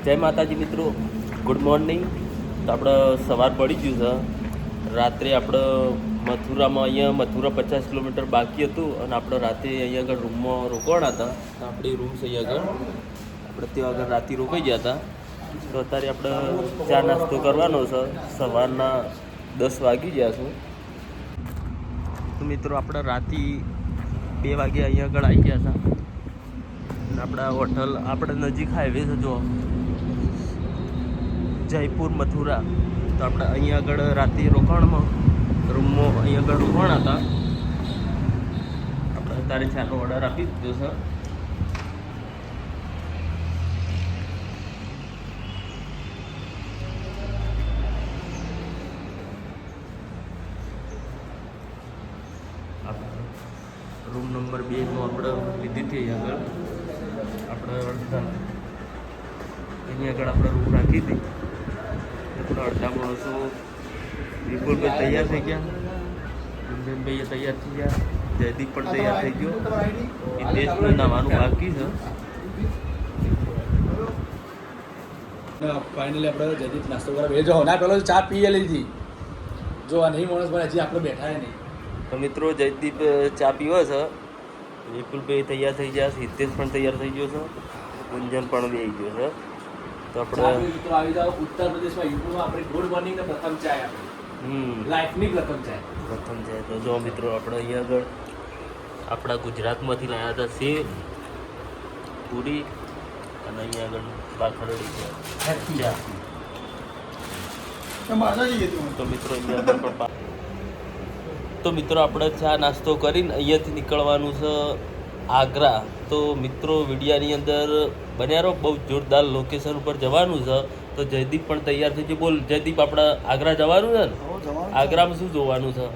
જય માતાજી મિત્રો, ગુડ મોર્નિંગ. તો આપણે સવાર પડી ગયું છે. રાત્રે આપણે મથુરામાં અહીંયા મથુરા 50 કિલોમીટર બાકી હતું અને આપણે રાતે અહીંયા આગળ રૂમમાં રોકાણા હતા. આપણી રૂમ છે અહીંયા આગળ, આપણે ત્યાં આગળ રાતે રોકાઈ ગયા હતા. તો અત્યારે આપણે ચા નાસ્તો કરવાનો છે. સવારના 10 વાગી ગયા છે. તો મિત્રો આપણે રાતે 2 વાગે અહીંયા આગળ આવી ગયા હતા. આપણા હોટલ આપણે નજીક હાઈવે છે, જો જયપુર મથુરા. તો આપણે અહીંયા આગળ રાતે રોકાણમાં રૂમમાં અહીંયા આગળ રોકાણ હતા. આપણે અત્યારે ચાનો ઓર્ડર આપી દીધો છે. રૂમ નંબર 2 આપણે લીધી હતી. અહીંયા આગળ આપણે રૂમ રાખી હતી. આપણા અડધા માણસો વિપુલભાઈ તૈયાર થઈ ગયા, રંજનભાઈ તૈયાર થઈ ગયા, જયદીપ પણ તૈયાર થઈ ગયો. હિતેશને નાવાનું બાકી છે. ફાઇનલી આપણે જયદીપ નાસ્તો કરવા બેસી જાઓ. ના પેલો ચા પીએ લીધી જો આ નહીં માણસ પણ હજી આપણે બેઠા નહીં. તો મિત્રો જયદીપ ચા પીવો છે, વિપુલભાઈ તૈયાર થઈ ગયા છે, હિતેશ પણ તૈયાર થઈ ગયો છે, ગુંજન પણ બેસી ગયો છે. તો આપણે મિત્રો આવી જાઓ. ઉત્તર પ્રદેશમાં યુપીમાં આપણે ગુડ મોર્નિંગ ને પ્રથમ ચાય આપી, લાઈફની પ્રથમ ચાય. તો જો મિત્રો આપણે અહીંયા આગળ આપણા ગુજરાતમાંથી લાવ્યા હતા સેવ, પૂરી અને અહીંયા આગળ બાખરડી છે. તો મિત્રો આપણે ચા નાસ્તો કરીને અહીંયાથી નીકળવાનું છે આગ્રા. તો મિત્રો વિડીયાની અંદર બન્યા રહો, બહુ જોરદાર લોકેશન ઉપર જવાનું છે. તો જયદીપ પણ તૈયાર થઈ ગયો. બોલ જયદીપ, આપણે આગ્રા જવાનું છે ને? આગ્રામાં શું જોવાનું છે?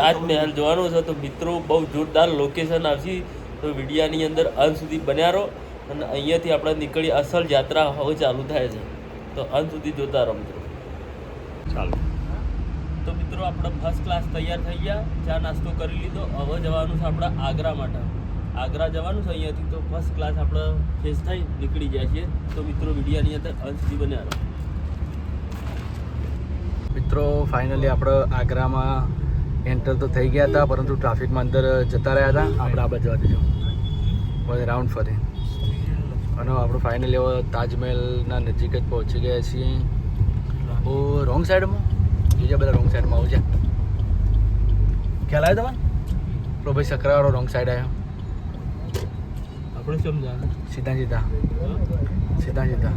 તાજમહેલ જોવાનું છે. તો મિત્રો બહુ જોરદાર લોકેશન આવશે. તો વિડીયાની અંદર અંત સુધી બન્યા રહો. અને અહીંયાથી આપણે નીકળી અસલ યાત્રા હવે ચાલુ થાય છે. તો અંત સુધી જોતા રહો મિત્રો. ચાલો. તો મિત્રો આપણે ફર્સ્ટ ક્લાસ તૈયાર થઈ ગયા, ચા નાસ્તો કરી લીધો. હવે જવાનું છે આપણે આગ્રા માટે. આગ્રા જવાનું છે અહીંયાથી. તો ફર્સ્ટ ક્લાસ આપણે ફ્રેશ થઈ નીકળી જાય છીએ. તો મિત્રો વિડીયાની અંદર અંત સુધી બન્યા રહો. મિત્રો ફાઇનલી આપણે આગ્રામાં એન્ટર તો થઈ ગયા હતા, પરંતુ ટ્રાફિકમાં અંદર જતા રહ્યા હતા. આપણે આ બાજુ જવા દેજો, બધે રાઉન્ડ ફરી. અને આપણે ફાઇનલી હવે તાજમહેલના નજીક જ પહોંચી ગયા છીએ. ઓ રોંગ સાઈડમાં બીજા બધા રોંગ સાઈડમાં આવું છે. ખ્યાલ આવ્યો તમારે? તો ભાઈ સકરાવાળો રોંગ સાઈડ આવ્યો. આપણે સમજા સીધા સીધા સીધા સીધા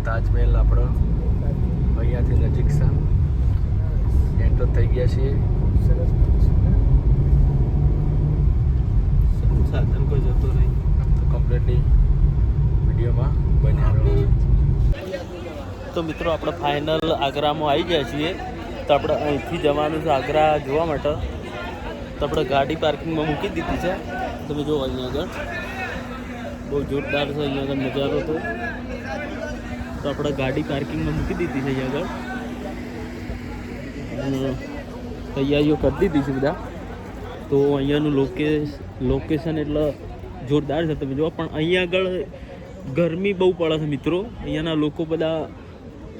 તાજમહેલ આપણો અહીંયાથી નજીક છે. એન્ટર થઈ ગયા છીએ. સાધન કોઈ જતો નહીં. તો કમ્પ્લીટલી વિડીયોમાં બન્યા રહો. તો મિત્રો આપણે ફાઇનલ આગ્રામાં આવી ગયા છીએ. તો આપણે અહીંથી જવાનું છે આગ્રા જોવા માટે. તો આપણે ગાડી પાર્કિંગમાં મૂકી દીધી છે. તમે જુઓ અહીંયા આગળ બહુ જોરદાર છે. અહીંયા આગળ નજારો તો આપણે ગાડી પાર્કિંગમાં મૂકી દીધી છે અહીંયા આગળ. તૈયારીઓ કરી દીધી છે બધા. તો અહીંયાનું લોકેશન એટલે જોરદાર છે. તમે જુઓ. પણ અહીંયા આગળ ગરમી બહુ પડે છે મિત્રો. અહીંયાના લોકો બધા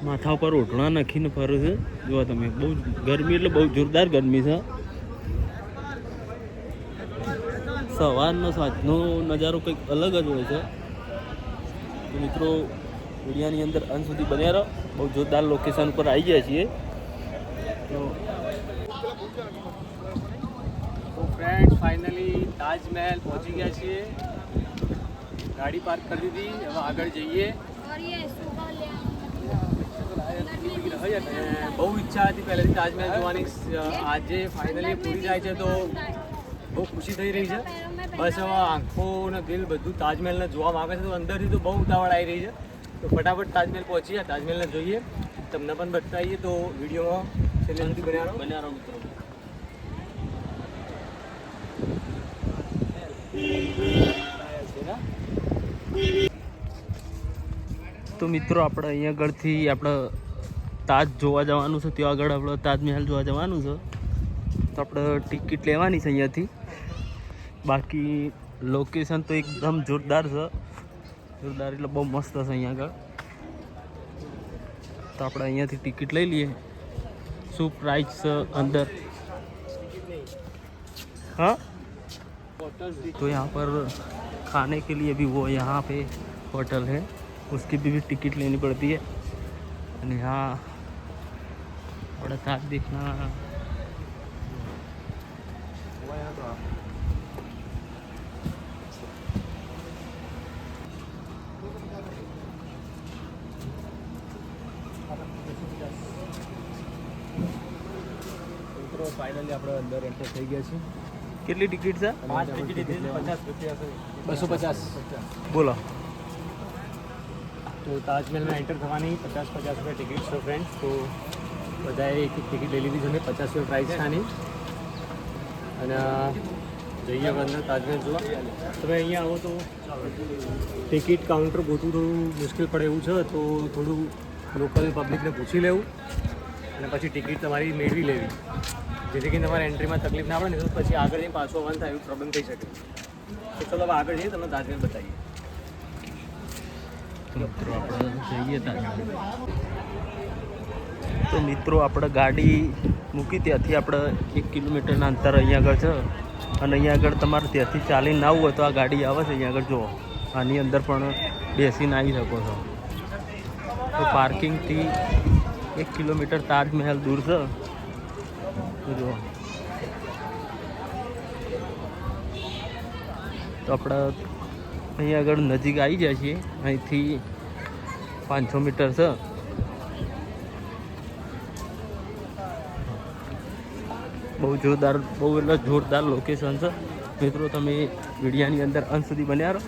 માથા પર ઓઢણા નાખીને ફરે છે. જોવા તમે, બહુ ગરમી એટલે બહુ જોરદાર ગરમી છે. સવારનો સાંજનો નજારો કંઈક અલગ જ હોય છે. તો મિત્રો વિડીયાની અંદર અંત સુધી બન્યા રહો. બહુ જોરદાર લોકેશન ઉપર આવી ગયા છીએ. તો ફ્રેન્ડ્સ ફાઇનલી તાજમહેલ પહોંચી ગયા છીએ. ગાડી પાર્ક કરી દીધી. હવે આગળ જઈએ. બહુ ઈચ્છા હતી પહેલેથી તાજમહેલ જોવાની. આજે ફાઇનલી પૂરી થાય છે તો બહુ ખુશી થઈ રહી છે. બસ હવે આંખો ને દિલ બધું તાજમહેલને જોવા માગે છે. તો અંદરથી તો બહુ ઉતાવળ આવી રહી છે. તો ફટાફટ તાજમહેલ પહોંચીએ, તાજમહેલને જોઈએ, તમને પણ બતાવીએ. તો વિડીયોમાં છેલ્લે સુધી બન્યા રહો મિત્રો. તો મિત્રો આપણે અહીંયા આગળથી આપણે તાજ જોવા જવાનું છે. ત્યાં આગળ આપણે તાજમહેલ જોવા જવાનું છે. તો આપણે ટિકિટ લેવાની છે અહીંયાથી. બાકી લોકેશન તો એકદમ જોરદાર છે, જોરદાર એટલે બહુ મસ્ત છે અહીંયા આગળ. તો આપણે અહીંયાથી ટિકિટ લઈ લઈએ. શું प्राइस છે अंदर? हाँ, तो यहाँ पर खाने के लिए भी वो यहाँ पे होटल है, उसकी भी टिकट लेनी पड़ती है. और यहाँ बड़ा ताज देखना. મિત્રો ફાઇનલી આપણે અંદર એન્ટર થઈ ગયા છીએ. કેટલી ટિકિટ છે? 5 ટિકિટ 50 રૂપિયા છે. 250. બોલો. તો તાજમહેલમાં એન્ટર થવાની 50 રૂપિયા ટિકિટ છે ફ્રેન્ડ્સ. તો બધાએ એક ટિકિટ લઈ લીધી છે ને 50 રૂપિયા પ્રાઇસ છે આની. અને જઈએ અંદર તાજમહેલ જોવા. તમે અહીંયા આવો તો ટિકિટ કાઉન્ટર ગોતવું થોડું મુશ્કેલ પડે એવું છે, તો થોડું લોકલ પબ્લિકને પૂછી લેવું અને પછી ટિકિટ તમારી મેળવી લેવી, જેથી કરીને તમારે એન્ટ્રીમાં તકલીફ ના પડે ને. તો પછી આગળ જઈને પાછું આવવાનું થાય એવું પ્રોબ્લેમ થઈ શકે. તો ચલો હવે આગળ જઈએ, તમને તાજમહેલ બતાવીએ. તો મિત્રો આપણે જઈએ તાજમહેલ. તો મિત્રો આપણે ગાડી મૂકી ત્યાંથી આપણે 1 કિલોમીટરના અંતર અહીંયા આગળ છે, અને અહીંયા આગળ તમારે ત્યાંથી ચાલીને ના આવવું હોય તો આ ગાડી આવે છે અહીંયા આગળ. જુઓ, આની અંદર પણ બેસીને આવી શકો છો. તો પાર્કિંગથી 1 કિલોમીટર તાજમહેલ દૂર છે. જુઓ, તો આપણે અહીંયા આગળ નજીક આવી જાય છીએ. અહીંથી 500 મીટર છે. બહુ જોરદાર, બહુ એટલે જોરદાર લોકેશન છે મિત્રો. તમે વિડીયાની અંદર અંત સુધી બન્યા રહો.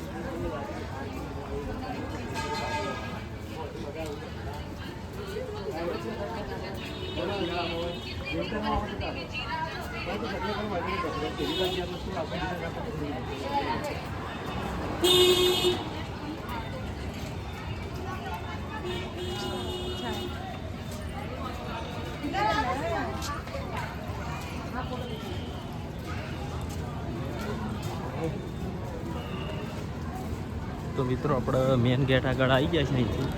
તો મિત્રો આપણે મેન ગેટ આગળ આવી ગયા છે અહીંથી.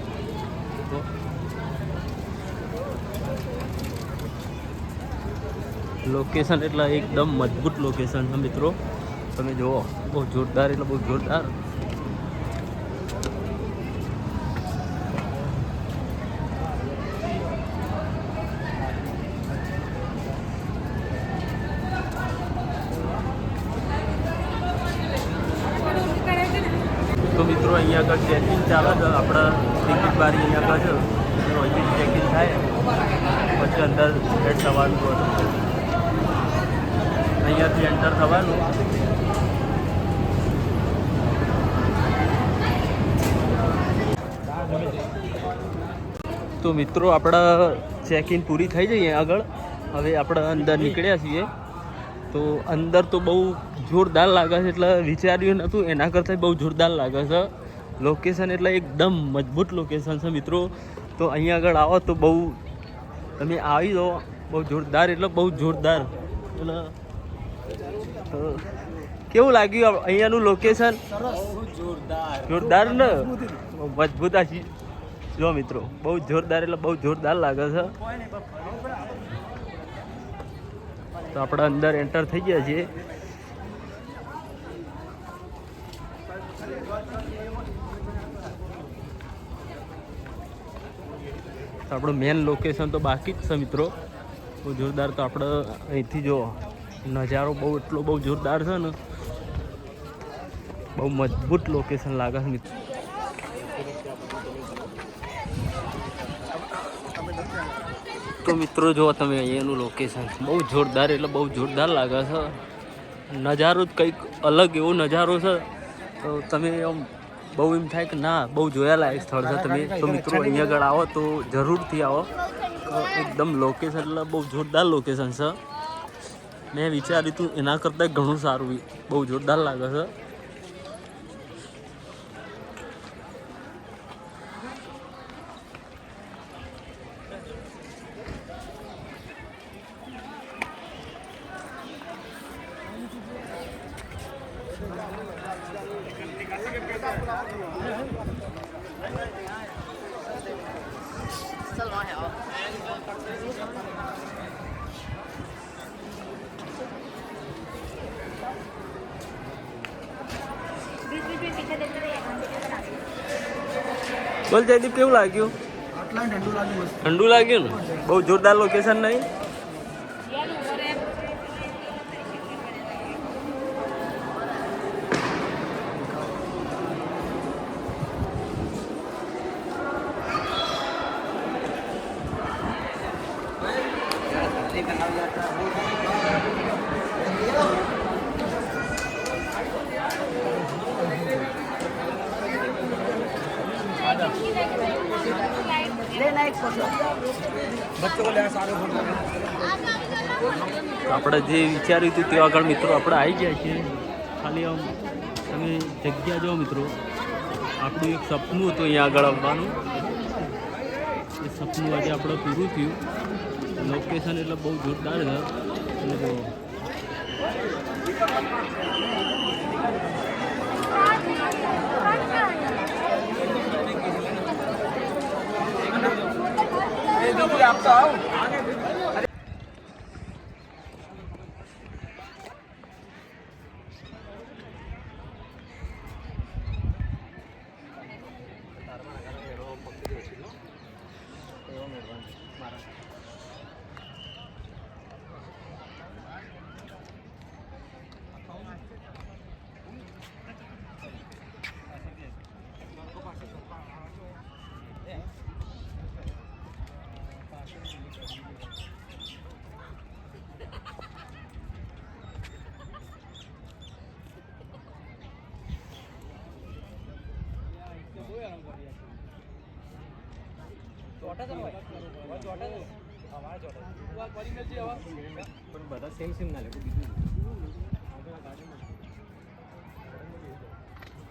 તો લોકેશન એટલે એકદમ મજબૂત લોકેશન છે મિત્રો. તમે જુઓ, બહુ જોરદાર એટલે બહુ જોરદાર. તો મિત્રો અહીંયા આગળ ચેકિંગ ચાલે છે. આપણા ટિકિટ બારી અહીંયા આગળ છે. તો અહીંથી ચેકિંગ થાય પછી અંદર એડ થવાનું હતું. અહીંયાથી એન્ટર થવાનું. તો મિત્રો આપણા ચેકિંગ પૂરી થઈ જઈએ આગળ. હવે આપણે અંદર નીકળ્યા છીએ. તો અંદર તો બહુ જોરદાર લાગે છે, એટલે વિચાર્યું નહોતું એના કરતાં બહુ જોરદાર લાગે છે લોકેશન. એટલે એકદમ મજબૂત લોકેશન છે મિત્રો. તો અહીંયા આગળ આવો તો બહુ તમે આવી જાઓ. બહુ જોરદાર એટલે બહુ જોરદાર. એટલે તો કેવું લાગ્યું અહીંયાનું લોકેશન? જોરદાર ને મજબૂત આ જો મિત્રો, બહુ જોરદાર એટલે બહુ જોરદાર લાગે છે. તો આપણે અંદર એન્ટર થઈ ગયા છીએ. તો આપણું મેન લોકેશન તો બાકી જ છે મિત્રો. બહુ જોરદાર. તો આપણે અહીંથી જો નજારો બહુ એટલો બહુ જોરદાર છે ને, બહુ મજબૂત લોકેશન લાગે છે મિત્રો. તો મિત્રો જો તમે અહીંયાનું લોકેશન બહુ જોરદાર એટલે બહુ જોરદાર લાગે છે. નજારો જ કંઈક અલગ એવો નજારો છે. તો તમે આમ બહુ એમ થાય કે ના, બહુ જોયાલાયક સ્થળ છે. તમે તો મિત્રો અહીંયા આગળ આવો તો જરૂરથી આવો. એકદમ લોકેશન એટલે બહુ જોરદાર લોકેશન છે. મેં વિચાર્યું હતું એના કરતાં ઘણું સારું. બહુ જોરદાર લાગે છે. બોલ જયદીપ, કેવું લાગ્યું? ઠંડુ લાગ્યું ને? બહુ જોરદાર લોકેશન નહીં? આપણે જે વિચાર્યું હતું તે આગળ મિત્રો આપણે આવી ગયા છીએ. ખાલી આમ તમે જગ્યા જો મિત્રો, આપણું એક સપનું હતું અહીંયા આગળ આવવાનું. એ સપનું આજે આપણે પૂરું થયું. લોકેશન એટલે બહુ જોરદાર છે. અને જો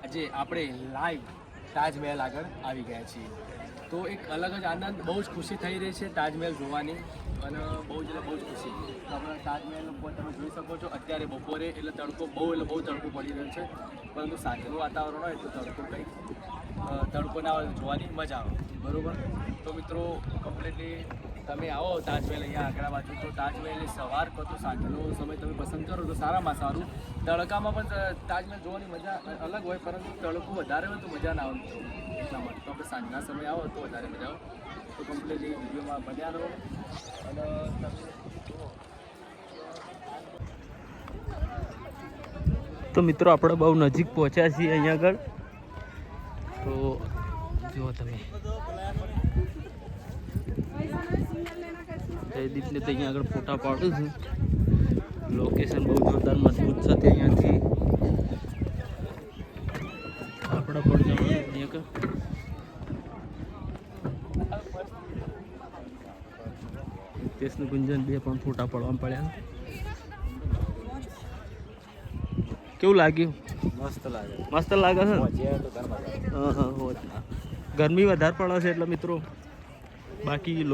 આજે આપણે લાઈવ તાજમહેલ આગળ આવી ગયા છીએ. તો એક અલગ જ આનંદ, બહુ જ ખુશી થઈ રહી છે તાજમહેલ જોવાની. અને બહુ જ ખુશી. તો આપણે તાજમહેલ ઉપર તમે જોઈ શકો છો. અત્યારે બપોરે એટલે તડકો બહુ તડકો પડી રહ્યો છે. પરંતુ સાંજનું વાતાવરણ હોય તો તડકો ના હોય જોવાની મજા આવે. બરાબર? તો મિત્રો કમ્પ્લીટલી તમે આવો તાજમહેલ અહીંયા આગળ બાજુ, તો તાજમહેલની સવાર કહો તો સાંજનો સમય તમે પસંદ કરો તો સારામાં સારું. તડકામાં પણ તાજમહેલ જોવાની મજા અલગ હોય, પરંતુ તડકો વધારે હોય તો મજા ના આવે મિત્રો. એટલા માટે તો આપણે સાંજના સમય આવો તો વધારે મજા આવે. તો કમ્પ્લીટલી વિડીયોમાં બન્યા રહો. અને તો મિત્રો આપણે બહુ નજીક પહોંચ્યા છીએ અહીંયા આગળ. તો જુઓ તમે, જયદીપને તો અહીંયા આગળ ફોટા પાડું છું. લોકેશન બહુ જોરદાર મજબૂત છે. અહીંયાથી આપણે પણ જવાનું અહીંયા હિતેશનું ગુંજન બે પણ ફોટા પાડવા પડ્યા. કેવું લાગ્યું? મસ્ત લાગે. મસ્ત લાગે છે. ગરમી વધારે પડે છે એટલે મિત્રો બાકી